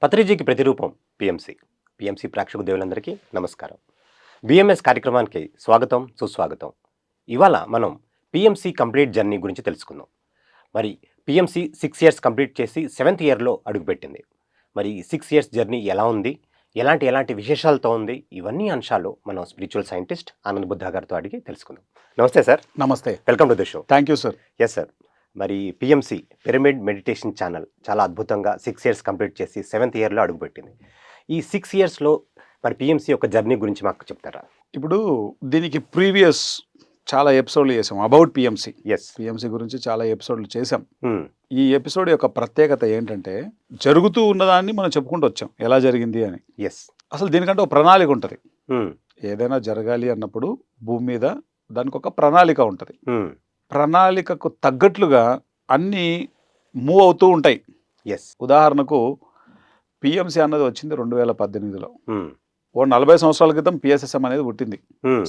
పత్రిజీకి ప్రతిరూపం PMC. PMC ప్రేక్షక దేవులందరికీ నమస్కారం. బిఎంఎస్ కార్యక్రమానికి స్వాగతం, సుస్వాగతం. ఇవాళ మనం పిఎంసి కంప్లీట్ జర్నీ గురించి తెలుసుకుందాం. మరి పిఎంసి 6 ఇయర్స్ కంప్లీట్ చేసి 7th ఇయర్లో అడుగుపెట్టింది. మరి 6 ఇయర్స్ జర్నీ ఎలా ఉంది, ఎలాంటి విశేషాలతో ఉంది, ఇవన్నీ అంశాలు మనం స్పిరిచువల్ సైంటిస్ట్ ఆనంద్ బుద్ధా గారితో అడిగి తెలుసుకుందాం. నమస్తే సార్. నమస్తే. Welcome to the show. Thank you sir. Yes sir. మరి పిఎంసి పిరమిడ్ మెడిటేషన్ ఛానల్ చాలా అద్భుతంగా 6 ఇయర్స్ కంప్లీట్ చేసి 7th ఇయర్లో అడుగుపెట్టింది. ఈ 6 ఇయర్స్లో మరి పిఎంసి యొక్క జర్నీ గురించి మాకు చెప్తారా? ఇప్పుడు దీనికి ప్రీవియస్ చాలా ఎపిసోడ్లు చేసాం అబౌట్ పిఎంసి. ఎస్. పిఎంసి గురించి చాలా ఎపిసోడ్లు చేసాం. ఈ ఎపిసోడ్ యొక్క ప్రత్యేకత ఏంటంటే జరుగుతూ ఉన్నదాన్ని మనం చెప్పుకుంటూ వచ్చాం ఎలా జరిగింది అని. ఎస్. అసలు దీనికంటే ఒక ప్రణాళిక ఉంటుంది. ఏదైనా జరగాలి అన్నప్పుడు భూమి మీద దానికి ఒక ప్రణాళిక ఉంటుంది. ప్రణాళికకు తగ్గట్లుగా అన్నీ మూవ్ అవుతూ ఉంటాయి. ఎస్. ఉదాహరణకు పిఎంసి అన్నది వచ్చింది 2018లో. ఓ 40 సంవత్సరాల క్రితం పిఎస్ఎస్ఎం అనేది పుట్టింది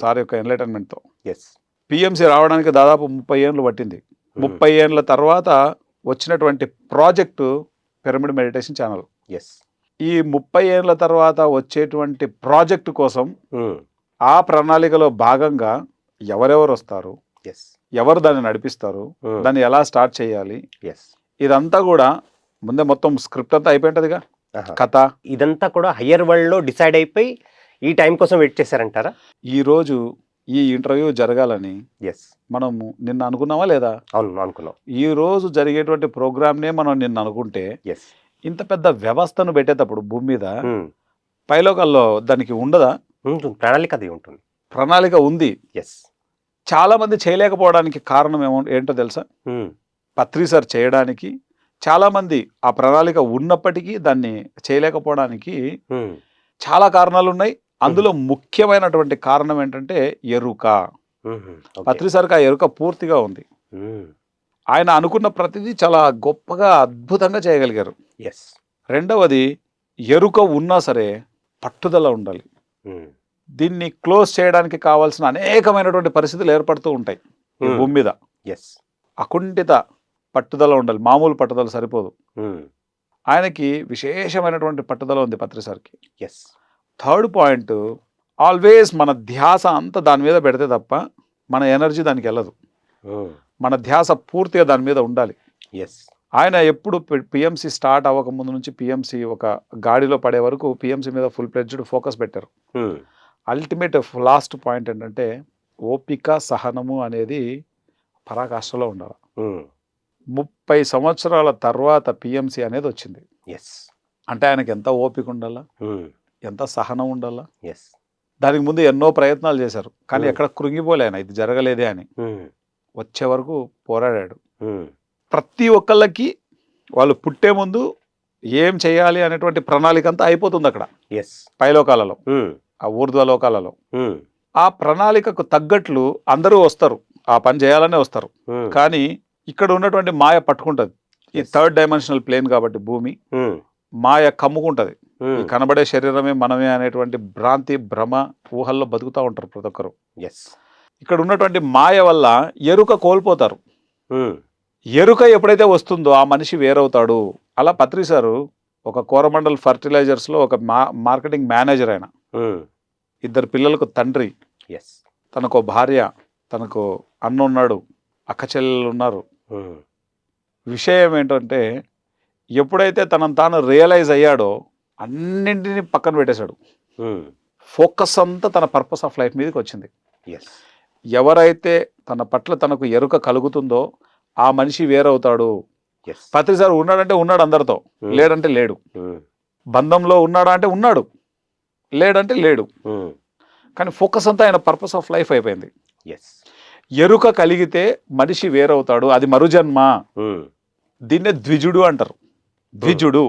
సార్ యొక్క ఎన్లైటన్మెంట్తో. ఎస్. పిఎంసి రావడానికి దాదాపు 30 ఏళ్ళు పట్టింది. 30 ఏళ్ళ తర్వాత వచ్చినటువంటి project pyramid meditation channel. Yes. ఈ 30 ఏళ్ళ తర్వాత వచ్చేటువంటి ప్రాజెక్టు కోసం ఆ ప్రణాళికలో భాగంగా ఎవరెవరు వస్తారు, ఎస్, ఎవరు దాన్ని నడిపిస్తారు, దాన్ని ఎలా స్టార్ట్ చేయాలి, ఎస్, ఇదంతా కూడా ముందే మొత్తం స్క్రిప్ట్ అంతా అయిపోయింటదిగా. కథ ఇదంతా కూడా హయ్యర్ వరల్డ్లో డిసైడ్ అయిపోయి ఈ టైం కోసం వెయిట్ చేశారంటారా? ఈరోజు ఈ ఇంటర్వ్యూ జరగాలని ఎస్ మనము నిన్న అనుకున్నామా లేదా? అవును, అనుకున్నాం. ఈ రోజు జరిగేటువంటి ప్రోగ్రామ్నే మనం నిన్న అనుకుంటే ఎస్, ఇంత పెద్ద వ్యవస్థను పెట్టేటప్పుడు భూమి మీద పైలోకాల్లో దానికి ఉండదా? ప్రణాళిక అది ఉంటుంది. ప్రణాళిక ఉంది. ఎస్. చాలా మంది చేయలేకపోవడానికి కారణం ఏంటో తెలుసా? పత్రి సార్ చేయడానికి చాలా మంది ఆ ప్రణాళిక ఉన్నప్పటికీ దాన్ని చేయలేకపోవడానికి చాలా కారణాలు ఉన్నాయి. అందులో ముఖ్యమైనటువంటి కారణం ఏంటంటే ఎరుక. పత్రి సార్కి ఆ ఎరుక పూర్తిగా ఉంది. ఆయన అనుకున్న ప్రతిదీ చాలా గొప్పగా అద్భుతంగా చేయగలిగారు. ఎస్. రెండవది ఎరుక ఉన్నా సరే పట్టుదల ఉండాలి. దీన్ని క్లోజ్ చేయడానికి కావాల్సిన అనేకమైనటువంటి పరిస్థితులు ఏర్పడుతూ ఉంటాయి ఈ భూమి మీద. ఎస్. అకుంఠిత పట్టుదల ఉండాలి. మామూలు పట్టుదల సరిపోదు. ఆయనకి విశేషమైనటువంటి పట్టుదల ఉంది పత్రి సార్కి. ఎస్. థర్డ్ పాయింట్, ఆల్వేస్ మన ధ్యాస అంతా దాని మీద పెడితే తప్ప మన ఎనర్జీ దానికి వెళ్ళదు. మన ధ్యాస పూర్తిగా దాని మీద ఉండాలి. ఎస్. ఆయన ఎప్పుడు పిఎంసి స్టార్ట్ అవ్వక ముందు నుంచి పిఎంసి ఒక గాడిలో పడే వరకు పిఎంసి మీద ఫుల్ ప్లెడ్జ్డ్ ఫోకస్ పెట్టారు. అల్టిమేట్ లాస్ట్ పాయింట్ ఏంటంటే ఓపిక, సహనము అనేది పరాకాష్ఠలో ఉండాలి. 30 సంవత్సరాల తర్వాత పిఎంసి అనేది వచ్చింది. ఎస్. అంటే ఆయనకి ఎంత ఓపిక ఉండాలా, ఎంత సహనం ఉండాలా. ఎస్. దానికి ముందు ఎన్నో ప్రయత్నాలు చేశారు, కానీ ఎక్కడ కృంగిపోలే ఆయన, ఇది జరగలేదే అని. వచ్చే వరకు పోరాడాడు. ప్రతి ఒక్కళ్ళకి వాళ్ళు పుట్టే ముందు ఏం చేయాలి అనేటువంటి ప్రణాళిక అంతా అయిపోతుంది అక్కడ ఎస్, పైలోకాలలో, ఆ ఊర్ధ్వలోకాలలో. ఆ ప్రణాళికకు తగ్గట్లు అందరూ వస్తారు, ఆ పని చేయాలనే వస్తారు. కానీ ఇక్కడ ఉన్నటువంటి మాయ పట్టుకుంటుంది. ఈ 3rd డైమెన్షనల్ ప్లేన్ కాబట్టి భూమి మాయ కమ్ముకుంటుంది. ఈ కనబడే శరీరమే మనమే అనేటువంటి భ్రాంతి, భ్రమ, ఊహల్లో బతుకుతూ ఉంటారు ప్రతి ఒక్కరు. ఎస్. ఇక్కడ ఉన్నటువంటి మాయ వల్ల ఎరుక కోల్పోతారు. ఎరుక ఎప్పుడైతే వస్తుందో ఆ మనిషి వేరవుతాడు. అలా పత్రి సారు ఒక కోరమండల్ ఫర్టిలైజర్స్లో ఒక మార్కెటింగ్ మేనేజర్. ఆయన 2 పిల్లలకు తండ్రి. ఎస్. తనకు భార్య, తనకు అన్న ఉన్నాడు, అక్క చెల్లెలు ఉన్నారు. విషయం ఏంటంటే ఎప్పుడైతే తనను తాను రియలైజ్ అయ్యాడో అన్నింటినీ పక్కన పెట్టేశాడు. ఫోకస్ అంతా తన పర్పస్ ఆఫ్ లైఫ్ మీదకి వచ్చింది. ఎస్. ఎవరైతే తన పట్ల తనకు ఎరుక కలుగుతుందో ఆ మనిషి వేరవుతాడు. పత్రి సార్ ఉన్నాడంటే ఉన్నాడు అందరితో, లేడంటే లేడు. బంధంలో ఉన్నాడా అంటే ఉన్నాడు, లేడంటే లేడు. కానీ ఫోకస్ అంతా ఆయన పర్పస్ ఆఫ్ లైఫ్ అయిపోయింది. ఎస్. ఎరుక కలిగితే మనిషి వేరవుతాడు, అది మరుజన్మ. దీన్నే ద్విజుడు అంటారు. ద్విజుడు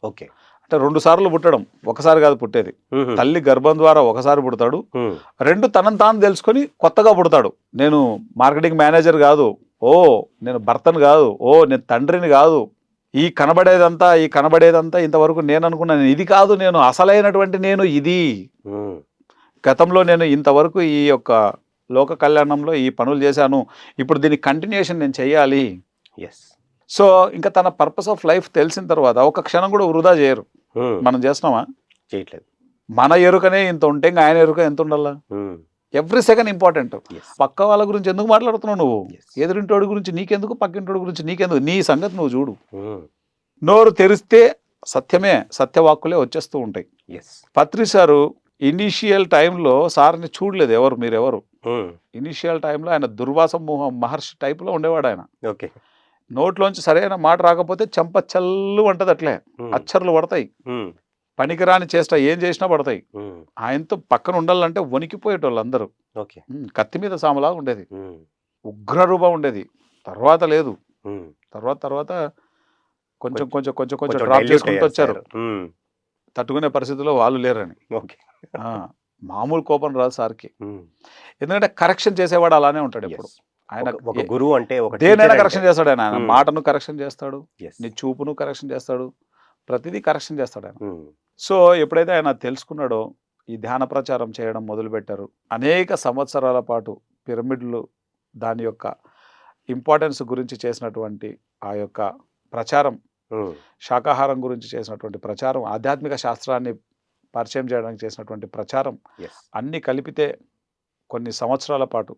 ఓకే అంటే 2 సార్లు పుట్టడం, ఒకసారి కాదు పుట్టేది. తల్లి గర్భం ద్వారా ఒకసారి పుడతాడు, 2 తనను తాను తెలుసుకొని కొత్తగా పుడతాడు. నేను మార్కెటింగ్ మేనేజర్ కాదు, ఓ నేను భర్తను కాదు, ఓ నేను తండ్రిని కాదు, ఈ కనబడేదంతా ఇంతవరకు నేను అనుకున్నాను ఇది కాదు, నేను అసలైనటువంటి నేను ఇది. గతంలో నేను ఇంతవరకు ఈ యొక్క లోక కళ్యాణంలో ఈ పనులు చేశాను, ఇప్పుడు దీని కంటిన్యూషన్ నేను చేయాలి. ఎస్. సో ఇంకా తన పర్పస్ ఆఫ్ లైఫ్ తెలిసిన తర్వాత ఒక క్షణం కూడా వృధా చేయరు. మనం చేస్తున్నామా? చేయట్లేదు. మన ఎరుకనే ఇంత ఉంటే ఇంకా ఆయన ఎరుక ఎంత ఉండాలా? Every second important. పక్క వాళ్ళ గురించి ఎందుకు మాట్లాడుతున్నావు నువ్వు? ఎదురింటోడి గురించి నీకెందుకు, పక్కింటోడి గురించి నీకెందుకు? నీ సంగతి నువ్వు చూడు. నోరు తెరిస్తే సత్యమే, సత్యవాక్కులే వచ్చేస్తూ ఉంటాయి. పత్రి సారు ఇనీషియల్ టైంలో సార్ని చూడలేదు ఎవరు, మీరెవరు. ఇనీషియల్ టైంలో ఆయన దుర్వాస మహర్షి టైప్లో ఉండేవాడు ఆయన. ఓకే. నోట్లోంచి సరైన మాట రాకపోతే చెంప చల్లు అంటది, అట్లే అచ్చర్లు పడతాయి. పనికిరాని చేష్ట ఏం చేసినా పడతాయి. ఆయనతో పక్కన ఉండాలంటే వణికిపోయేటోళ్ళు అందరూ. కత్తి మీద సామలా ఉండేది, ఉగ్రరూపం ఉండేది. తర్వాత లేదు, తర్వాత కొంచెం కొంచెం కొంచెం కొంచెం డ్రాప్ చేసుకుంటూ వచ్చారు. తట్టుకునే పరిస్థితిలో వాళ్ళు లేరని. మామూలు కోపం రాదు సార్కి, ఎందుకంటే కరెక్షన్ చేసేవాడు అలానే ఉంటాడు ఎప్పుడు. ఆయన ఒక గురువు అంటే దేనైనా కరెక్షన్ చేస్తాడు ఆయన. ఆయన మాటను కరెక్షన్ చేస్తాడు, నీ చూపును కరెక్షన్ చేస్తాడు, ప్రతిదీ కరెక్షన్ చేస్తాడు ఆయన. సో ఎప్పుడైతే ఆయన తెలుసుకున్నాడో, ఈ ధ్యాన ప్రచారం చేయడం మొదలుపెట్టారు. అనేక సంవత్సరాల పాటు పిరమిడ్లు దాని యొక్క ఇంపార్టెన్స్ గురించి చేసినటువంటి ఆ యొక్క ప్రచారం, శాకాహారం గురించి చేసినటువంటి ప్రచారం, ఆధ్యాత్మిక శాస్త్రాన్ని పరిచయం చేయడానికి చేసినటువంటి ప్రచారం అన్నీ కలిపితే కొన్ని సంవత్సరాల పాటు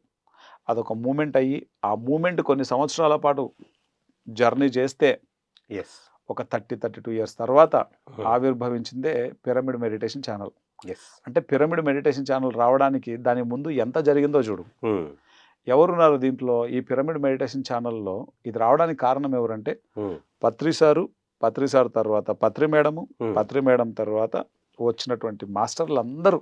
అదొక మూమెంట్ అయ్యి, ఆ మూమెంట్ కొన్ని సంవత్సరాల పాటు జర్నీ చేస్తే ఒక 32 ఇయర్స్ తర్వాత ఆవిర్భవించిందే పిరమిడ్ మెడిటేషన్ ఛానల్. అంటే పిరమిడ్ మెడిటేషన్ ఛానల్ రావడానికి దాని ముందు ఎంత జరిగిందో చూడు. ఎవరున్నారు దీంట్లో? ఈ పిరమిడ్ మెడిటేషన్ ఛానల్లో ఇది రావడానికి కారణం ఎవరంటే పత్రి సారు తర్వాత పత్రి మేడం తర్వాత వచ్చినటువంటి మాస్టర్లు అందరూ.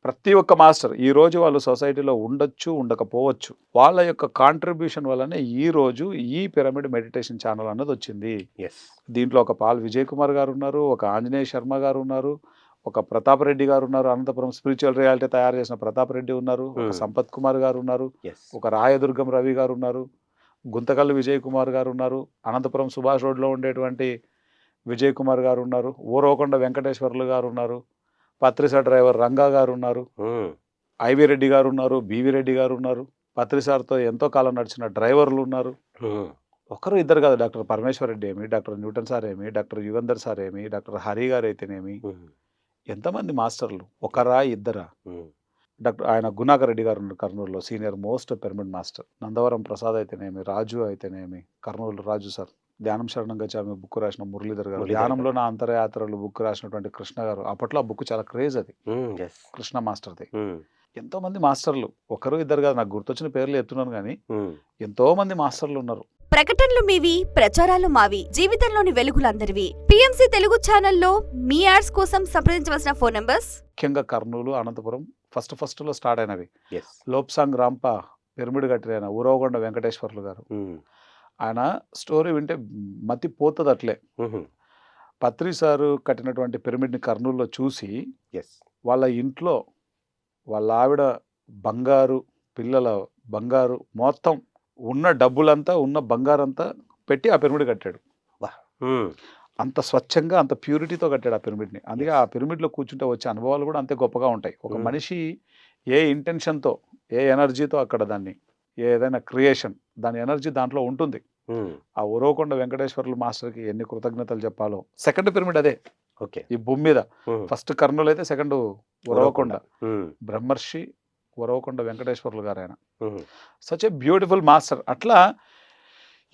ప్రతి ఒక్క మాస్టర్ ఈ రోజు వాళ్ళు సొసైటీలో ఉండొచ్చు, ఉండకపోవచ్చు. వాళ్ళ యొక్క కాంట్రిబ్యూషన్ వల్లనే ఈ రోజు ఈ పిరమిడ్ మెడిటేషన్ ఛానల్ అన్నది వచ్చింది. దీంట్లో ఒక పాల్ విజయ్ కుమార్ గారు ఉన్నారు, ఒక ఆంజనేయ శర్మ గారు ఉన్నారు, ఒక ప్రతాప్ రెడ్డి గారు ఉన్నారు, అనంతపురం స్పిరిచువల్ రియాలిటీ తయారు చేసిన ప్రతాప్ రెడ్డి ఉన్నారు, ఒక సంపత్ కుమార్ గారు ఉన్నారు, ఒక రాయదుర్గం రవి గారు ఉన్నారు, గుంతకల్లు విజయ్ కుమార్ గారు ఉన్నారు, అనంతపురం సుభాష్ రోడ్లో ఉండేటువంటి విజయ్ కుమార్ గారు ఉన్నారు, ఊరవకొండ వెంకటేశ్వర్లు గారు ఉన్నారు, పత్రిసార్ డ్రైవర్ రంగా గారు ఉన్నారు, ఐవి రెడ్డి గారు ఉన్నారు, బివి రెడ్డి గారు ఉన్నారు, పత్రిసార్తో ఎంతో కాలం నడిచిన డ్రైవర్లు ఉన్నారు. ఒకరు ఇద్దరు కాదు, డాక్టర్ పరమేశ్వర్ రెడ్డి ఏమి, డాక్టర్ న్యూటన్ సార్ ఏమి, డాక్టర్ యుగంధర్ సార్ ఏమి, డాక్టర్ హరి గారు అయితేనేమి, ఎంతమంది మాస్టర్లు, ఒకరా ఇద్దరా? డాక్టర్ ఆయన గుణాకర్ రెడ్డి గారు ఉన్నారు కర్నూలులో, senior most pyramid master. Nandavaram Prasad అయితేనేమి, రాజు అయితేనేమి, కర్నూలు రాజు సార్, ధ్యానం శరణం గచ్చామి బుక్ రాసిన మురళీధర్ గారు, ధ్యానంలో నా అంతర్యాత్రలు బుక్ రాసినటువంటి కృష్ణ గారు. అప్పట్లో ఆ బుక్ చాలా క్రేజ్, అది కృష్ణ మాస్టర్ది. ఎంతో మంది మాస్టర్లు, ఒకరు ఇద్దరు కాదు, నాకు గుర్తొచ్చిన పేర్లు చెప్తున్నాను కానీ ఎంతో మంది మాస్టర్లు ఉన్నారు. ప్రకటనలు మీవి, ప్రచారాలు మావి, జీవితంలోని వెలుగులందరివి. పిఎంసి తెలుగు ఛానల్లో మీ యాడ్స్ కోసం సంప్రదించవలసిన ఫోన్ నంబర్స్ ముఖ్యంగా కర్నూలు, అనంతపురం ఫస్ట్ లో స్టార్ట్ అయినవి. లోప్సాంగ్ రాంప పిరమిడ్ కట్టిన ఊరవకొండ వెంకటేశ్వర్లు గారు. ఆయన స్టోరీ వింటే మతి పోతుంది అట్లే. పత్రి సారు కట్టినటువంటి పిరమిడ్ని కర్నూలులో చూసి వాళ్ళ ఇంట్లో వాళ్ళ ఆవిడ బంగారు, పిల్లల బంగారు, మొత్తం ఉన్న డబ్బులంతా, ఉన్న బంగారంతా పెట్టి ఆ పిరమిడ్ కట్టాడు. అంత స్వచ్ఛంగా, అంత ప్యూరిటీతో కట్టాడు ఆ పిరమిడ్ని. అందుకే ఆ పిరమిడ్లో కూర్చుంటే వచ్చే అనుభవాలు కూడా అంతే గొప్పగా ఉంటాయి. ఒక మనిషి ఏ ఇంటెన్షన్తో, ఏ ఎనర్జీతో అక్కడ దాన్ని, ఏదైనా క్రియేషన్, దాని ఎనర్జీ దాంట్లో ఉంటుంది. ఆ ఉరవకొండ వెంకటేశ్వర్లు మాస్టర్కి ఎన్ని కృతజ్ఞతలు చెప్పాలో. సెకండ్ పిరమిడ్ అదే ఈ భూమి మీద. ఫస్ట్ కర్నూలు అయితే సెకండ్ ఉరవకొండ. బ్రహ్మర్షి ఉరవకొండ వెంకటేశ్వర్లు గారు ఆయన. Such a beautiful master. అట్లా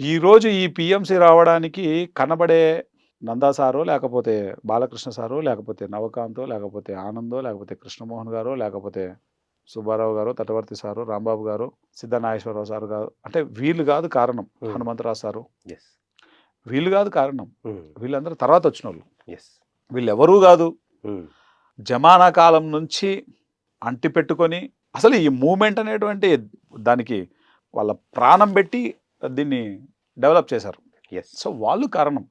ఈరోజు ఈ పిఎంసి రావడానికి కనబడే నందా సారో, లేకపోతే బాలకృష్ణ సారో, లేకపోతే నవకాంతో, లేకపోతే ఆనందో, లేకపోతే కృష్ణమోహన్ గారో, లేకపోతే సుబ్బారావు గారు, తటవర్తి సారు, రాంబాబు గారు, సిద్ధనాగేశ్వరరావు సారు గారు, అంటే వీళ్ళు కాదు కారణం. హనుమంతరావు సారు, వీళ్ళు కాదు కారణం. వీళ్ళందరూ తర్వాత వచ్చిన వాళ్ళు. వీళ్ళెవరూ కాదు. జమానా కాలం నుంచి అంటి పెట్టుకొని అసలు ఈ మూమెంట్ అనేటువంటి దానికి వాళ్ళ ప్రాణం పెట్టి దీన్ని డెవలప్ చేశారు. సో వాళ్ళు కారణం.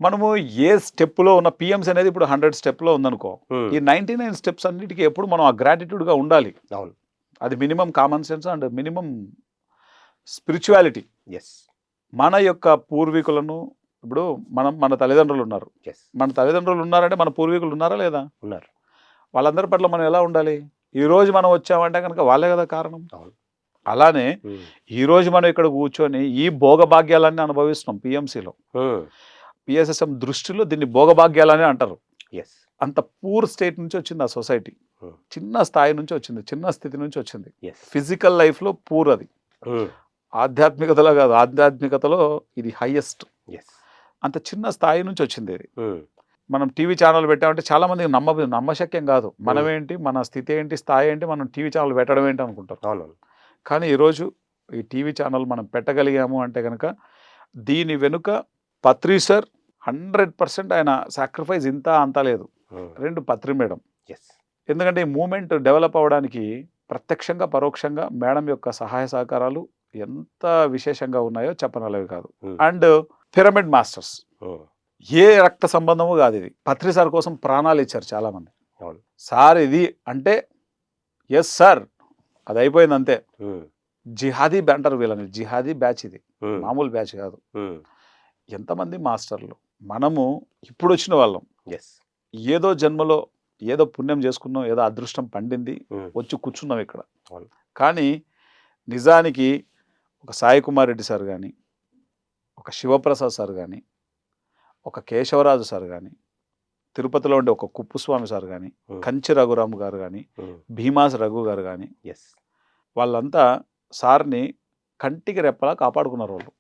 మనము ఏ స్టెప్లో ఉన్న పిఎంసీ అనేది ఇప్పుడు 100 స్టెప్లో ఉందనుకో, ఈ 99 స్టెప్స్ అన్నిటికీ ఎప్పుడు మనం ఆ గ్రాటిట్యూడ్గా ఉండాలి. అవును, అది minimum common sense and minimum spirituality. మన యొక్క పూర్వీకులను, ఇప్పుడు మన తల్లిదండ్రులు ఉన్నారు, మన తల్లిదండ్రులు ఉన్నారంటే మన పూర్వీకులు ఉన్నారా లేదా? ఉన్నారు. వాళ్ళందరి పట్ల మనం ఎలా ఉండాలి? ఈరోజు మనం వచ్చామంటే కనుక వాళ్ళే కదా కారణం. అలానే ఈరోజు మనం ఇక్కడ కూర్చొని ఈ భోగభాగ్యాలన్నీ అనుభవిస్తున్నాం పిఎంసీలో. పిఎస్ఎస్ఎం దృష్టిలో దీన్ని భోగభాగ్యాలని అంటారు. ఎస్. అంత పూర్ స్టేట్ నుంచి వచ్చింది ఆ సొసైటీ. చిన్న స్థాయి నుంచి వచ్చింది, చిన్న స్థితి నుంచి వచ్చింది. ఎస్. ఫిజికల్ లైఫ్లో పూర్ అది, ఆధ్యాత్మికతలో కాదు, ఆధ్యాత్మికతలో ఇది హైయెస్ట్. ఎస్. అంత చిన్న స్థాయి నుంచి వచ్చింది ఇది. మనం టీవీ ఛానల్ పెట్టామంటే చాలా మందికి నమ్మశక్యం కాదు. మనమేంటి, మన స్థితి ఏంటి, స్థాయి ఏంటి, మనం టీవీ ఛానల్ పెట్టడం ఏంటి అనుకుంటారు. అవును. కానీ ఈరోజు ఈ టీవీ ఛానల్ మనం పెట్టగలిగాము అంటే కనుక దీని వెనుక పత్రి సార్ 100% ఆయన సాక్రిఫైస్ ఇంత అంతా లేదు. 2 పత్రి మేడం. ఎస్. ఎందుకంటే ఈ మూమెంట్ డెవలప్ అవ్వడానికి ప్రత్యక్షంగా పరోక్షంగా మేడం యొక్క సహాయ సహకారాలు ఎంత విశేషంగా ఉన్నాయో చెప్పనలేవి కాదు. అండ్ పిరమిడ్ మాస్టర్స్, ఏ రక్త సంబంధము కాదు ఇది. పత్రి సార్ కోసం ప్రాణాలు ఇచ్చారు చాలా మంది. అవును. సార్ ఇది అంటే ఎస్ సార్, అది అయిపోయింది అంతే. జిహాదీ అంటారు వీళ్ళని, జిహాదీ బ్యాచ్ ఇది, మామూలు బ్యాచ్ కాదు. ఎంతమంది మాస్టర్లు, మనము ఇప్పుడు వచ్చిన వాళ్ళం. ఎస్. ఏదో జన్మలో ఏదో పుణ్యం చేసుకున్నాం, ఏదో అదృష్టం పండింది, వచ్చి కూర్చున్నాం ఇక్కడ. కానీ నిజానికి ఒక సాయి కుమార్ రెడ్డి సార్ కానీ, ఒక శివప్రసాద్ సార్ కానీ, ఒక కేశవరాజు సార్ కానీ, తిరుపతిలో ఉండే ఒక కుప్పుస్వామి సార్ కానీ, కంచి రఘురామ్ గారు కానీ, భీమాస్ రఘు గారు కానీ, ఎస్, వాళ్ళంతా సార్ని కంటికి రెప్పలా కాపాడుకున్నారు వాళ్ళు.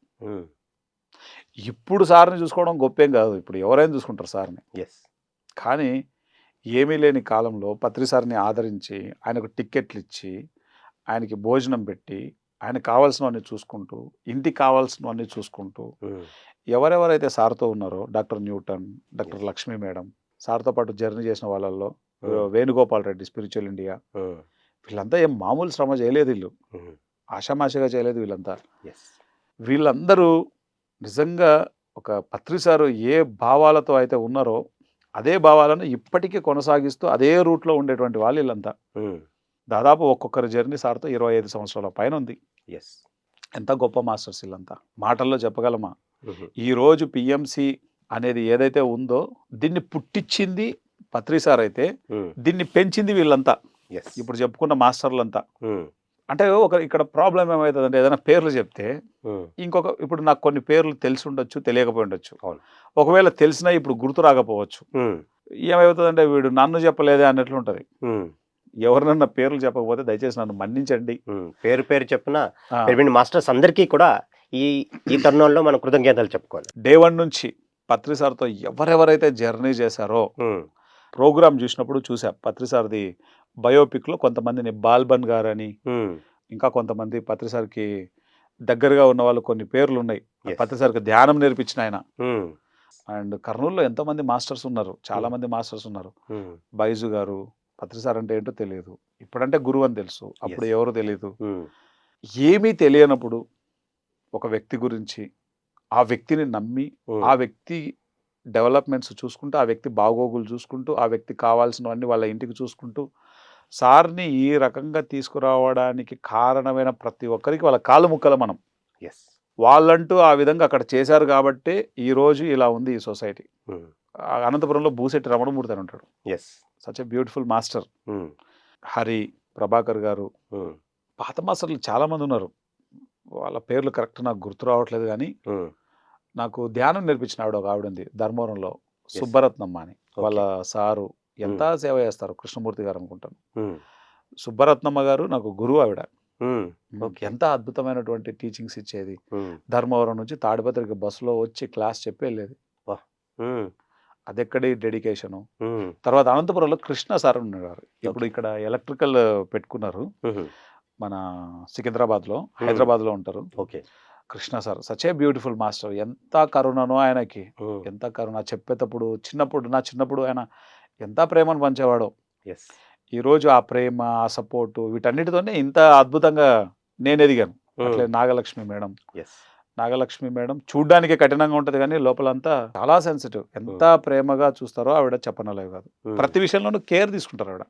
ఇప్పుడు సార్ని చూసుకోవడం గొప్పేం కాదు, ఇప్పుడు ఎవరైనా చూసుకుంటారు సార్ని. ఎస్. కానీ ఏమీ లేని కాలంలో పత్రి సార్ని ఆదరించి ఆయనకు టిక్కెట్లు ఇచ్చి ఆయనకి భోజనం పెట్టి ఆయన కావాల్సినవన్నీ చూసుకుంటూ, ఇంటికి కావాల్సినవన్నీ చూసుకుంటూ ఎవరెవరైతే సార్తో ఉన్నారో, doctor Newton, doctor Lakshmi madam, సార్తో పాటు జర్నీ చేసిన వాళ్ళల్లో వేణుగోపాల్ రెడ్డి, స్పిరిచువల్ ఇండియా, వీళ్ళంతా ఏం మామూలు శ్రమ చేయలేదు, వీళ్ళు ఆషామాషిగా చేయలేదు వీళ్ళంతా. వీళ్ళందరూ నిజంగా ఒక పత్రి సారు ఏ భావాలతో అయితే ఉన్నారో అదే భావాలను ఇప్పటికీ కొనసాగిస్తూ అదే రూట్లో ఉండేటువంటి వాళ్ళు వీళ్ళంతా. దాదాపు ఒక్కొక్కరి జర్నీ సార్తో 25 సంవత్సరాల పైన ఉంది. ఎస్. ఎంత గొప్ప మాస్టర్స్ వీళ్ళంతా, మాటల్లో చెప్పగలమా? ఈరోజు పిఎంసి అనేది ఏదైతే ఉందో దీన్ని పుట్టించింది పత్రి సార్ అయితే, దీన్ని పెంచింది వీళ్ళంతా, ఇప్పుడు చెప్పుకున్న మాస్టర్లంతా. అంటే ఇక్కడ ప్రాబ్లం ఏమవుతుందంటే ఏదైనా పేర్లు చెప్తే ఇంకొక, ఇప్పుడు నాకు కొన్ని పేర్లు తెలిసి ఉండొచ్చు, తెలియకపోయి ఉండొచ్చు. ఒకవేళ తెలిసినా ఇప్పుడు గుర్తు రాకపోవచ్చు. ఏమవుతుందంటే వీడు నన్ను చెప్పలేదే అన్నట్లు ఉంటుంది. ఎవరినన్నా పేర్లు చెప్పకపోతే దయచేసి నన్ను మన్నించండి. పేరు చెప్పిన మాస్టర్స్ అందరికీ కూడా ఈ తరుణంలో మనం కృతజ్ఞతలు చెప్పుకోవాలి. డే 1 నుంచి పత్రి సార్తో ఎవరెవరైతే జర్నీ చేశారో, ప్రోగ్రామ్ చూసినప్పుడు చూసా పత్రి సార్ది బయోపిక్లో కొంతమందిని బాల్బన్ గారు అని, ఇంకా కొంతమంది పత్రి సార్కి దగ్గరగా ఉన్న వాళ్ళు కొన్ని పేర్లు ఉన్నాయి. పత్రి సార్కి ధ్యానం నేర్పించిన ఆయన. అండ్ కర్నూలులో ఎంతోమంది మాస్టర్స్ ఉన్నారు, చాలా మంది మాస్టర్స్ ఉన్నారు. బైజు గారు, పత్రి సార్ అంటే ఏంటో తెలియదు, ఇప్పుడంటే గురువు అని తెలుసు, అప్పుడు ఎవరు తెలియదు. ఏమీ తెలియనప్పుడు ఒక వ్యక్తి గురించి, ఆ వ్యక్తిని నమ్మి, ఆ వ్యక్తి డెవలప్మెంట్స్ చూసుకుంటూ, ఆ వ్యక్తి బాగోగులు చూసుకుంటూ, ఆ వ్యక్తికి కావాల్సినవన్నీ వాళ్ళ ఇంటికి చూసుకుంటూ, సార్ని ఈ రకంగా తీసుకురావడానికి కారణమైన ప్రతి ఒక్కరికి వాళ్ళ కాళ్ళు ముక్కలు మనం. వాళ్ళంటూ ఆ విధంగా అక్కడ చేశారు కాబట్టి ఈరోజు ఇలా ఉంది ఈ సొసైటీ. అనంతపురంలో భూశెట్టి రమణమూర్తి అని ఉంటాడు, such a beautiful master. Hari, Prabhakar గారు, పాత మాస్టర్లు చాలా మంది ఉన్నారు, వాళ్ళ పేర్లు కరెక్ట్ నాకు గుర్తు రావట్లేదు. కానీ నాకు ధ్యానం నేర్పించిన ఒక ఆవిడ ఉంది ధర్మవరంలో, సుబ్బరత్నమ్మ అని. వాళ్ళ సారు ఎంత సేవ చేస్తారు, కృష్ణమూర్తి గారు అనుకుంటాను. సుబ్బరత్నమ్మ గారు నాకు గురువు ఆవిడ. ఎంత అద్భుతమైనటువంటి టీచింగ్స్ ఇచ్చేది. ధర్మవరం నుంచి తాడిపత్రికి బస్సులో వచ్చి క్లాస్ చెప్పి వెళ్ళేది. అదెక్కడి డెడికేషను. తర్వాత అనంతపురంలో కృష్ణ సార్ ఉండేవారు, ఇప్పుడు ఇక్కడ ఎలక్ట్రికల్ పెట్టుకున్నారు మన సికింద్రాబాద్లో, హైదరాబాద్లో ఉంటారు. Krishna sir such a beautiful master. ఎంత కరుణనో ఆయనకి, ఎంత కరుణ. చెప్పేటప్పుడు నా చిన్నప్పుడు ఆయన ఎంత ప్రేమను పంచేవాడో. ఈరోజు ఆ ప్రేమ, ఆ సపోర్టు, వీటన్నిటితోనే ఇంత అద్భుతంగా నేను ఎదిగాను. అట్లే నాగలక్ష్మి మేడం చూడ్డానికి కఠినంగా ఉంటుంది కానీ లోపలంతా చాలా సెన్సిటివ్. ఎంత ప్రేమగా చూస్తారో ఆవిడ చెప్పనలేవు కాదు. ప్రతి విషయంలోనూ కేర్ తీసుకుంటారు ఆవిడ.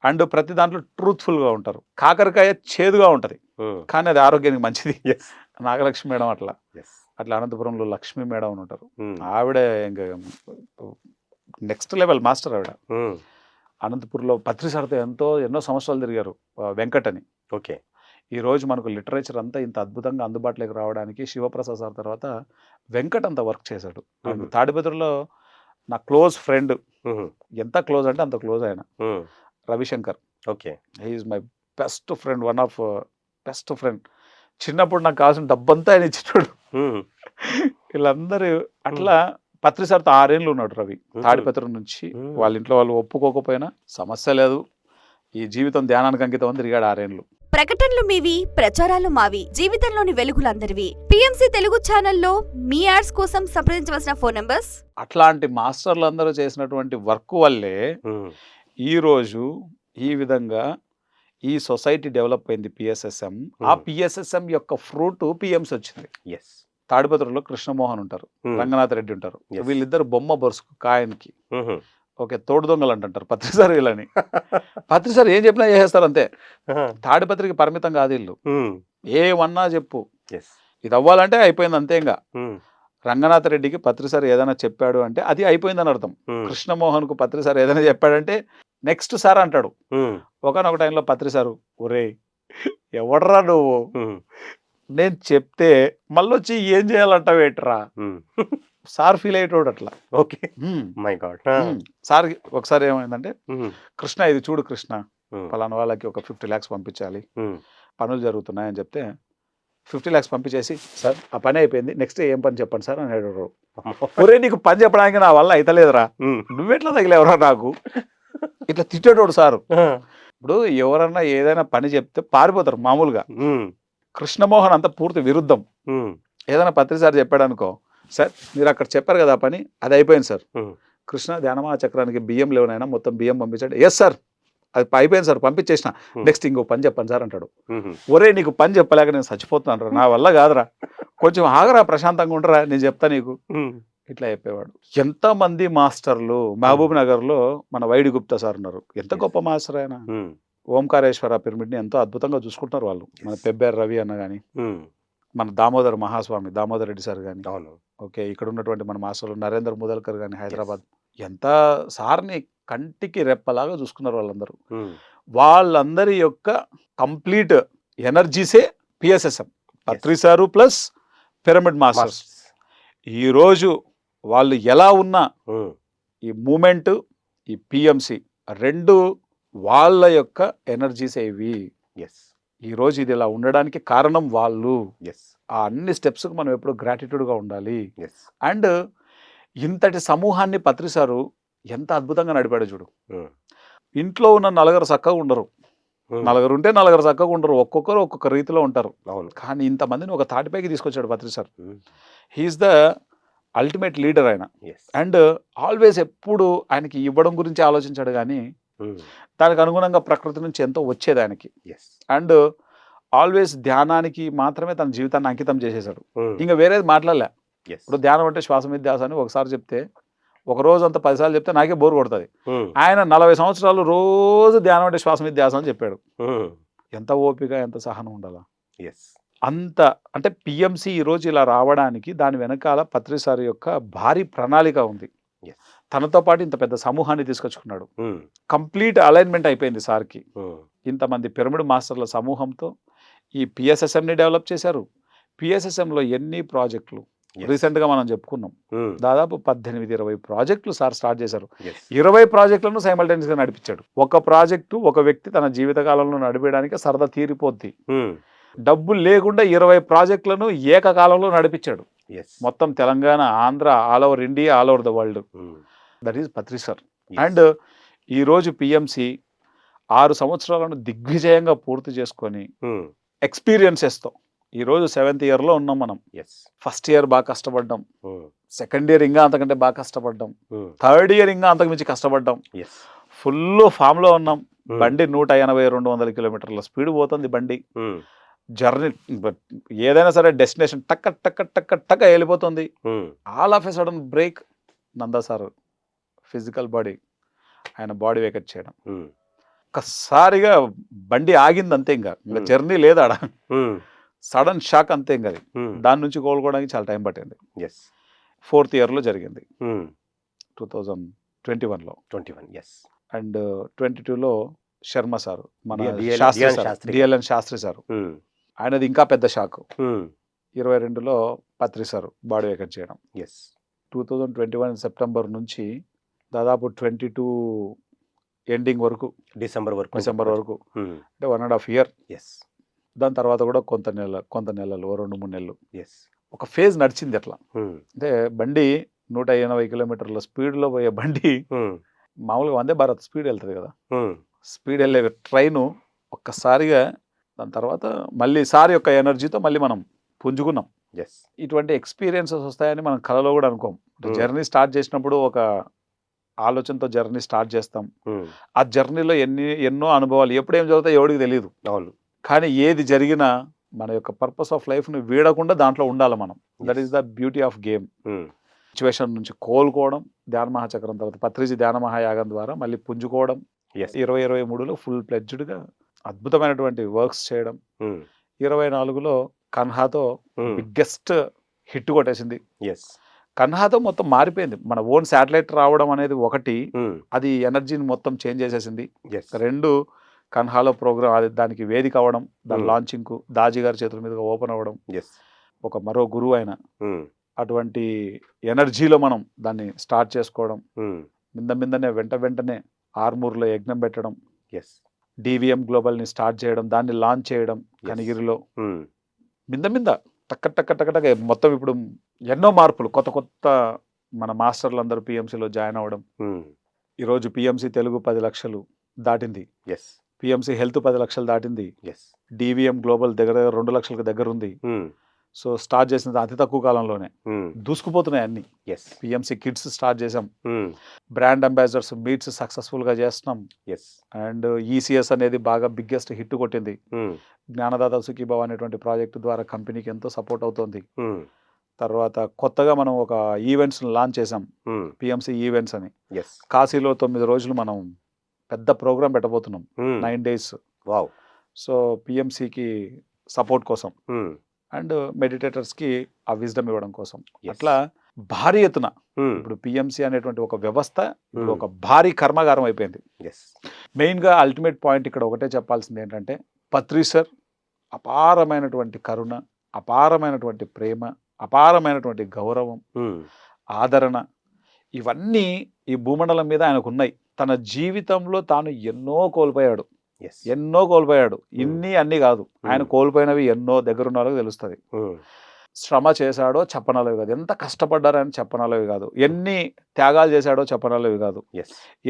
అండ్ ప్రతి దాంట్లో ట్రూత్ఫుల్గా ఉంటారు. కాకరకాయ చేదుగా ఉంటుంది కానీ అది ఆరోగ్యానికి మంచిది. నాగలక్ష్మి మేడం అట్లా అనంతపురంలో లక్ష్మీ మేడం అని ఉంటారు. ఆవిడ ఇంకా నెక్స్ట్ లెవెల్ మాస్టర్ ఆవిడ. అనంతపురంలో పత్రి సార్తో ఎన్నో సంవత్సరాలు తిరిగారు, వెంకట్ అని. ఈరోజు మనకు లిటరేచర్ అంతా ఇంత అద్భుతంగా అందుబాటులోకి రావడానికి శివప్రసాద్ సార్ తర్వాత వెంకట్ అంత వర్క్ చేశాడు. మ్మ్. తాడిపత్రిలో నా క్లోజ్ ఫ్రెండ్, మ్మ్. ఎంత క్లోజ్ అంటే అంత క్లోజ్ ఆయన, మ్మ్. Ravishankar. Okay. He's my best friend, one of best friend. చిన్నప్పుడు నాకు కావాల్సిన డబ్బంతా ఆయన ఇచ్చినాడు. మ్మ్. వీళ్ళందరూ అట్లా పత్రి సార్తో 6 ఏళ్ళు ఉన్నాడు రవి తాడిపత్రి నుంచి. మ్మ్. వాళ్ళ ఇంట్లో వాళ్ళు ఒప్పుకోకపోయినా సమస్య లేదు, ఈ జీవితం ధ్యానానికి అంకితం అని తిరిగాడు 6 ఏళ్ళు. ప్రకటనలు మీవి, ప్రచారాలు మావి, జీవితంలోని వెలుగులందరివి. పిఎంసి తెలుగు ఛానల్లో మీ యాడ్స్ కోసం సంప్రదించవలసిన ఫోన్ నంబర్స్. అట్లాంటి మాస్టర్లు అందరూ చేసినటువంటి వర్క్ వల్లే మ్మ్. ఈరోజు ఈ విధంగా ఈ సొసైటీ డెవలప్ అయింది పిఎస్ఎస్ఎం. ఆ పిఎస్ఎస్ఎం యొక్క ఫ్రూట్ పిఎంసి వచ్చింది. ఎస్. తాడిపత్రిలో కృష్ణమోహన్ ఉంటారు, రంగనాథ్ రెడ్డి ఉంటారు. Yes. వీళ్ళిద్దరు బొమ్మ బరుసుకు కాయనికి మ్మ్. ఓకే తోడు దొంగలు అంటుంటారు పత్రి సార్ వీళ్ళని. పత్రి సార్ ఏం చెప్పినా చేసేస్తారు అంతే. తాడిపత్రికి పరిమితం కాదు వీళ్ళు, మ్మ్. ఏమన్నా చెప్పు ఎస్. ఇది అవ్వాలంటే అయిపోయింది అంతే. ఇంకా మ్మ్. రంగనాథ్ రెడ్డికి పత్రి సార్ ఏదైనా చెప్పాడు అంటే అది అయిపోయిందని అర్థం. మ్మ్. కృష్ణమోహన్కు పత్రి సార్ ఏదైనా చెప్పాడంటే నెక్స్ట్ సార్ అంటాడు. మ్మ్. ఒకనొక టైంలో పత్రి సారు, ఒరే ఎవడరా నువ్వు, మ్మ్. నేను చెప్తే మళ్ళొచ్చి ఏం చేయాలంటావేట్రా, మ్మ్. సార్ ఫీల్ అయ్యేటోడు అట్లా. ఓకే. My God. సార్ ఒకసారి ఏమైందంటే, మ్మ్. కృష్ణ ఇది చూడు కృష్ణ, మ్మ్. పలానా వాళ్ళకి ఒక 50 lakhs పంపించాలి, మ్మ్. పనులు జరుగుతున్నాయని చెప్తే 50 lakhs పంపించేసి, సార్ ఆ పని అయిపోయింది, నెక్స్ట్ ఏం పని చెప్పండి సార్ అని అడిగాడు. ఒరే నీకు పని చెప్పడానికి నా వల్ల అయితలేదురా, మ్మ్. నువ్వెట్లా తగిలేవరా నాకు, ఇట్లా తిట్టేటోడు సారు. ఇప్పుడు ఎవరన్నా ఏదైనా పని చెప్తే పారిపోతారు మామూలుగా. మ్మ్. కృష్ణమోహన్ అంతా పూర్తి విరుద్ధం. మ్మ్. ఏదైనా పత్రి సార్ చెప్పాడు అనుకో, సార్ మీరు అక్కడ చెప్పారు కదా ఆ పని, అది అయిపోయింది సార్. మ్మ్. కృష్ణ ధ్యానమా చక్రానికి బియ్యం లేవనైనా మొత్తం బియ్యం పంపించాడు. ఎస్ సార్ అది అయిపోయింది సార్ పంపించేసిన, నెక్స్ట్ ఇంకో పని చెప్పండి సార్ అంటాడు. మ్మ్. ఒరే నీకు పని చెప్పలేక నేను చచ్చిపోతున్నాను రా, నా వల్ల కాదురా, కొంచెం ఆగరా, ప్రశాంతంగా ఉండరా, నేను చెప్తా నీకు, మ్మ్. ఇట్లా చెప్పేవాడు. ఎంతమంది మాస్టర్లు మహబూబ్ నగర్లో మన వైడి గుప్తా సార్ ఉన్నారు, ఎంత గొప్ప మాస్టర్ ఆయన. మ్మ్. ఓంకారేశ్వర పిరమిడ్ని ఎంతో అద్భుతంగా చూసుకుంటున్నారు వాళ్ళు. మన పెబ్బేర్ రవి అన్న కానీ, మ్మ్. మన దామోదర్ మహాస్వామి దామోదర్ రెడ్డి సార్ కానీ, అవును. ఓకే ఇక్కడ ఉన్నటువంటి మన మాస్టర్లు నరేంద్ర ముదల్కర్ కానీ హైదరాబాద్, ఎంత సార్ని కంటికి రెప్పలాగా చూసుకున్నారు వాళ్ళందరూ. మ్మ్. వాళ్ళందరి యొక్క కంప్లీట్ ఎనర్జీసే పిఎస్ఎస్ఎం, పత్రి సారు ప్లస్ పిరమిడ్ మాస్టర్స్. ఈరోజు వాళ్ళు ఎలా ఉన్నా మ్మ్. ఈ మూమెంట్, ఈ పిఎంసి రెండు వాళ్ళ యొక్క ఎనర్జీసే ఇవి. ఎస్. ఈరోజు ఇది ఇలా ఉండడానికి కారణం వాళ్ళు. ఎస్. ఆ అన్ని స్టెప్స్కి మనం ఎప్పుడు గ్రాటిట్యూడ్గా ఉండాలి. ఎస్. అండ్ ఇంతటి సమూహాన్ని పత్రి సారు ఎంత అద్భుతంగా నడిపాడు చూడు. మ్మ్. ఇంట్లో ఉన్న 4 చక్కగా ఉండరు, మ్మ్. 4 ఉంటే 4 చక్కగా ఉండరు, ఒక్కొక్కరు ఒక్కొక్క రీతిలో ఉంటారు. అవును. కానీ ఇంతమందిని ఒక తాటిపైకి తీసుకొచ్చాడు పత్రి sir. Hmm. He's the ultimate leader ఆయన. ఎస్. అండ్ ఆల్వేస్ ఎప్పుడు ఆయనకి ఇవ్వడం గురించి ఆలోచించాడు కానీ మ్మ్. దానికి అనుగుణంగా ప్రకృతి నుంచి ఎంతో వచ్చేది ఆయనకి. ఎస్. అండ్ ఆల్వేస్ ధ్యానానికి మాత్రమే తన జీవితాన్ని అంకితం చేసేసాడు, మ్మ్. ఇంకా వేరేది మాట్లాడలే. ఎస్. ఇప్పుడు ధ్యానం అంటే శ్వాస మీద ధ్యాస అని ఒకసారి చెప్తే, ఒక రోజు అంతా 10 సార్లు చెప్తే నాకే బోర్ కొడుతుంది. మ్మ్. ఆయన 40 సంవత్సరాలు రోజు ధ్యానం అంటే శ్వాస మీద ధ్యాస అని చెప్పాడు. మ్మ్. ఎంత ఓపిక, ఎంత సహనం ఉండాలా. ఎస్. అంత అంటే పిఎంసి ఈరోజు ఇలా రావడానికి దాని వెనకాల పత్రి సార్ యొక్క భారీ ప్రణాళిక ఉంది. ఎస్. తనతో పాటు ఇంత పెద్ద సమూహాన్ని తీసుకొచ్చుకున్నాడు. మ్మ్. కంప్లీట్ అలైన్మెంట్ అయిపోయింది సార్కి. మ్మ్. ఇంతమంది పిరమిడ్ మాస్టర్ల సమూహంతో ఈ పిఎస్ఎస్ఎంని డెవలప్ చేశారు. పిఎస్ఎస్ఎంలో ఎన్ని ప్రాజెక్టులు Yes. రీసెంట్గా మనం చెప్పుకున్నాం, మ్మ్. దాదాపు 18-20 ప్రాజెక్టులు సార్ స్టార్ట్ చేశారు. Yes. 20 ప్రాజెక్టులను సైమల్టేనియస్గా నడిపించాడు. ఒక ప్రాజెక్టు ఒక వ్యక్తి తన జీవితకాలంలో నడిపేయడానికి సరదా తీరిపోద్ది. మ్మ్. డబ్బులు లేకుండా 20 ప్రాజెక్టులను ఏకకాలంలో నడిపించాడు. ఎస్. మొత్తం Telangana, Andhra, all over India, all over the world. Hmm. That is Patri sir. Yes. And ఈరోజు పిఎంసి 6 సంవత్సరాలను దిగ్విజయంగా పూర్తి చేసుకొని మ్మ్. ఎక్స్పీరియన్సెస్తో ఈరోజు 7th ఇయర్లో ఉన్నాం మనం. ఎస్. ఫస్ట్ ఇయర్ బాగా కష్టపడ్డాం, మ్మ్. సెకండ్ ఇయర్ ఇంకా అంతకంటే బాగా కష్టపడ్డాం, మ్మ్. థర్డ్ ఇయర్ ఇంకా అంతకు మించి కష్టపడ్డాం. ఎస్. ఫుల్ ఫామ్లో ఉన్నాం. మ్మ్. బండి 180-200 కిలోమీటర్ల స్పీడ్ పోతుంది బండి. మ్మ్. జర్నీ ఏదైనా సరే డెస్టినేషన్ టక్క టక్క టక్క టక్క వెళ్ళిపోతుంది. మ్మ్. All of a sudden brake, Nanda sir physical body, ఆయన బాడీ వేకెట్ చేయడం, మ్మ్. ఒక్కసారిగా బండి ఆగింది అంతే. ఇంకా జర్నీ లేదు ఆడ, మ్మ్. సడన్ షాక్ అంతే. ఇంకా అది మ్మ్. దాని నుంచి కోలుకోవడానికి చాలా టైం పట్టింది. ఎస్. 4th ఇయర్లో జరిగింది, మ్మ్. 2021లో. 21. ఎస్. అండ్ 22లో శర్మ సార్, మన DLN Shastri sir, Shastri. DLN Shastri sir. ఆయనది ఇంకా పెద్ద షాక్. 22లో పత్రి సార్ బాడీ వేకెట్ చేయడం. ఎస్ 2021 సెప్టెంబర్ నుంచి దాదాపు 22 ఎండింగ్ వరకు, డిసెంబర్ వరకు అంటే 1.5 year. ఎస్ దాని తర్వాత కూడా కొంత నెలలు 2-3 నెలలు ఎస్ ఒక ఫేజ్ నడిచింది. అట్లా అంటే బండి 180 కిలోమీటర్ల స్పీడ్లో పోయే బండి మామూలుగా వందే భారత్ స్పీడ్ వెళ్తుంది కదా, స్పీడ్ వెళ్ళే ట్రైను ఒక్కసారిగా దాని తర్వాత మళ్ళీ సార్ యొక్క ఎనర్జీతో మళ్ళీ మనం పుంజుకున్నాం. ఎస్ ఇటువంటి ఎక్స్పీరియన్సెస్ వస్తాయని మనం కలలో కూడా అనుకోం. జర్నీ స్టార్ట్ చేసినప్పుడు ఒక ఆలోచనతో జర్నీ స్టార్ట్ చేస్తాం. ఆ జర్నీలో ఎన్నో అనుభవాలు, ఎప్పుడేం జరుగుతాయో ఎవరికి తెలియదు. అవును. కానీ ఏది జరిగినా మన యొక్క పర్పస్ ఆఫ్ లైఫ్ని వీడకుండా దాంట్లో ఉండాలి మనం. That is the beauty of game. Situation నుంచి కోలుకోవడం, ధ్యాన మహాచక్రం తర్వాత పత్రిజీ ధ్యాన మహాయాగం ద్వారా మళ్ళీ పుంజుకోవడం, 2023లో ఫుల్ ప్లెడ్జ్డ్గా అద్భుతమైనటువంటి వర్క్స్ చేయడం, 24లో కన్హాతో బిగ్గెస్ట్ హిట్ కొట్టేసింది. ఎస్ కన్హాతో మొత్తం మారిపోయింది. మన ఓన్ శాటిలైట్ రావడం అనేది ఒకటి, అది ఎనర్జీని మొత్తం చేంజ్ చేసేసింది. ఎస్ 2 కన్హాలో ప్రోగ్రామ్, అది దానికి వేదిక అవ్వడం, దాని లాంచింగ్కు దాజీ గారి చేతుల మీదుగా ఓపెన్ అవ్వడం, ఎస్ ఒక మరో గురువు అయిన అటువంటి ఎనర్జీలో మనం దాన్ని స్టార్ట్ చేసుకోవడం, మిందనే వెంటనే ఆర్మూర్లో యజ్ఞం పెట్టడం, ఎస్ డివిఎం గ్లోబల్ని స్టార్ట్ చేయడం, దాన్ని లాంచ్ చేయడం కనిగిరిలో, మింద టక్క మొత్తం ఇప్పుడు ఎన్నో మార్పులు, కొత్త మన మాస్టర్లు అందరూ పిఎంసీలో జాయిన్ అవ్వడం. ఈరోజు పిఎంసీ తెలుగు 10 లక్షలు దాటింది, ఎస్ పిఎంసీ హెల్త్ 10 లక్షలు దాటింది, ఎస్ డివిఎం గ్లోబల్ దగ్గర 2 లక్షలకు దగ్గర ఉంది. సో స్టార్ట్ చేసినది అతి తక్కువ కాలంలోనే దూసుకుపోతున్నాయి అన్ని. ఎస్ పిఎంసీ కిడ్స్ స్టార్ట్ చేసాం, బ్రాండ్ అంబాసిడర్స్ మీట్స్ సక్సెస్ఫుల్గా చేస్తున్నాం, ఎస్ అండ్ ఈసీఎస్ అనేది బాగా బిగ్గెస్ట్ హిట్ కొట్టింది. జ్ఞానదాత సుఖీభావ అనేటువంటి ప్రాజెక్టు ద్వారా కంపెనీకి ఎంతో సపోర్ట్ అవుతుంది. తర్వాత కొత్తగా మనం ఒక ఈవెంట్స్ లాంచ్ చేసాం, పిఎంసీ ఈవెంట్స్ అని. ఎస్ కాశీలో 9 రోజులు మనం పెద్ద ప్రోగ్రామ్ పెట్టబోతున్నాం, 9 days. వావ్. సో పిఎంసీకి సపోర్ట్ కోసం అండ్ మెడిటేటర్స్కి ఆ విజ్డమ్ ఇవ్వడం కోసం, అట్లా భారీ ఎత్తున ఇప్పుడు పిఎంసీ అనేటువంటి ఒక వ్యవస్థ ఇప్పుడు ఒక భారీ కర్మాగారం అయిపోయింది. ఎస్ మెయిన్గా అల్టిమేట్ పాయింట్ ఇక్కడ ఒకటే చెప్పాల్సింది ఏంటంటే, పత్రి సార్ అపారమైనటువంటి కరుణ, అపారమైనటువంటి ప్రేమ, అపారమైనటువంటి గౌరవం, ఆదరణ, ఇవన్నీ ఈ భూమండలం మీద ఆయనకు ఉన్నాయి. తన జీవితంలో తాను ఎన్నో కోల్పోయాడు. అన్నీ కాదు, ఆయన కోల్పోయినవి ఎన్నో దగ్గరున్న వాళ్ళకి తెలుస్తుంది. శ్రమ చేశాడో చెప్పనలేవి కాదు, ఎంత కష్టపడ్డారని చెప్పనలేవి కాదు, ఎన్ని త్యాగాలు చేశాడో చెప్పనలేవి కాదు,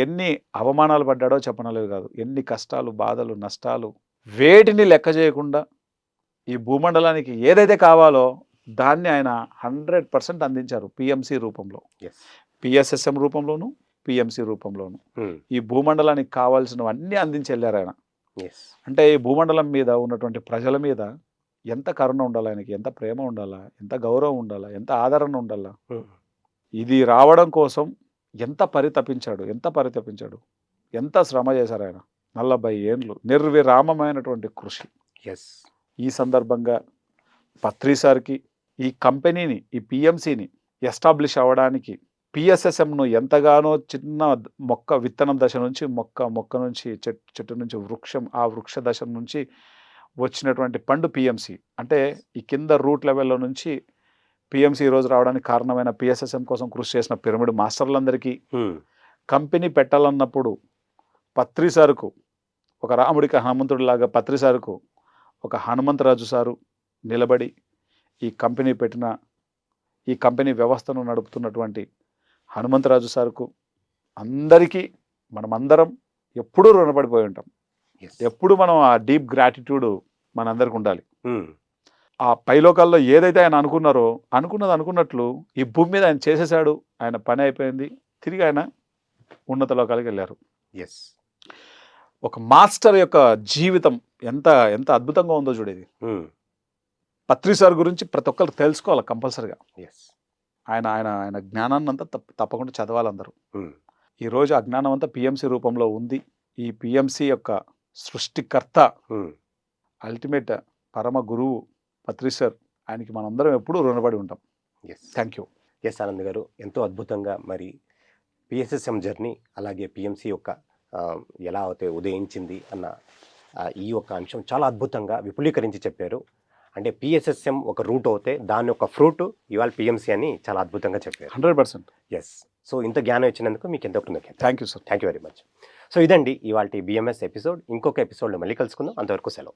ఎన్ని అవమానాలు పడ్డాడో చెప్పనలేవి కాదు, ఎన్ని కష్టాలు, బాధలు, నష్టాలు, వేటిని లెక్క చేయకుండా ఈ భూమండలానికి ఏదైతే కావాలో దాన్ని ఆయన 100% అందించారు. పిఎంసీ రూపంలో, పిఎస్ఎస్ఎం రూపంలోను, పిఎంసీ రూపంలోను ఈ భూమండలానికి కావాల్సినవన్నీ అందించి వెళ్ళారు ఆయన. అంటే ఈ భూమండలం మీద ఉన్నటువంటి ప్రజల మీద ఎంత కరుణ ఉండాలి, ఆయనకి ఎంత ప్రేమ ఉండాలా, ఎంత గౌరవం ఉండాలా, ఎంత ఆదరణ ఉండాలా, ఇది రావడం కోసం ఎంత పరితపించాడు, ఎంత శ్రమ చేశారు ఆయన. 40 ఏండ్లు నిర్విరామమైనటువంటి కృషి. ఈ సందర్భంగా పత్రి సార్కి ఈ కంపెనీని, ఈ పిఎంసీని ఎస్టాబ్లిష్ అవ్వడానికి, పిఎస్ఎస్ఎంను ఎంతగానో చిన్న మొక్క విత్తనం దశ నుంచి మొక్క నుంచి చెట్టు నుంచి వృక్షం, ఆ వృక్ష దశ నుంచి వచ్చినటువంటి పండు పిఎంసీ. అంటే ఈ కింద రూట్ లెవెల్లో నుంచి పిఎంసీ ఈరోజు రావడానికి కారణమైన పిఎస్ఎస్ఎం కోసం కృషి చేసిన పిరమిడ్ మాస్టర్లందరికీ, కంపెనీ పెట్టాలన్నప్పుడు పత్రి సార్కు ఒక రాముడికి హనుమంతుడిలాగా పత్రి సార్కు ఒక హనుమంతరాజు సారు నిలబడి ఈ కంపెనీ వ్యవస్థను నడుపుతున్నటువంటి హనుమంతరాజు సార్కు అందరికీ మనమందరం ఎప్పుడూ రుణపడిపోయి ఉంటాం. ఎప్పుడు మనం ఆ డీప్ గ్రాటిట్యూడ్ మనందరికి ఉండాలి. ఆ పైలోకాల్లో ఏదైతే ఆయన అనుకున్నట్లు ఈ భూమి మీద ఆయన చేసేసాడు, ఆయన పని అయిపోయింది, తిరిగి ఆయన ఉన్నత లోకాలకు వెళ్ళారు. ఒక మాస్టర్ యొక్క జీవితం ఎంత ఎంత అద్భుతంగా ఉందో చూడేది. పత్రి సార్ గురించి ప్రతి ఒక్కరికి తెలుసుకోవాలి కంపల్సరిగా. ఆయన ఆయన ఆయన జ్ఞానాన్ని అంతా తప్పకుండా చదవాలి అందరూ. ఈరోజు ఆ జ్ఞానం అంతా పిఎంసీ రూపంలో ఉంది. ఈ పిఎంసీ యొక్క సృష్టికర్త, అల్టిమేట్ పరమ గురువు పత్రి సార్, ఆయనకి మనందరం ఎప్పుడూ రుణపడి ఉంటాం. Thank you. ఆనంద్ గారు ఎంతో అద్భుతంగా మరి పిఎస్ఎస్ఎం జర్నీ, అలాగే పిఎంసీ యొక్క ఎలా అయితే ఉదయించింది అన్న ఈ యొక్క అంశం చాలా అద్భుతంగా విపులీకరించి చెప్పారు. అంటే పిఎస్ఎస్ఎం ఒక రూట్ అవుతే దాని యొక్క ఫ్రూట్ ఇవాళ పిఎంసి అని చాలా అద్భుతంగా చెప్పారు. 100%. ఎస్. సో ఇంత జ్ఞానం ఇచ్చినందుకు మీకు ఎంతో కృతజ్ఞత. Thank you sir. Thank you very much. So ఇదండి ఇవాళ బిఎంఎస్ ఎపిసోడ్. ఇంకొక ఎపిసోడ్లో మళ్ళీ కలుసుకుందాం. అంతవరకు సెలవు.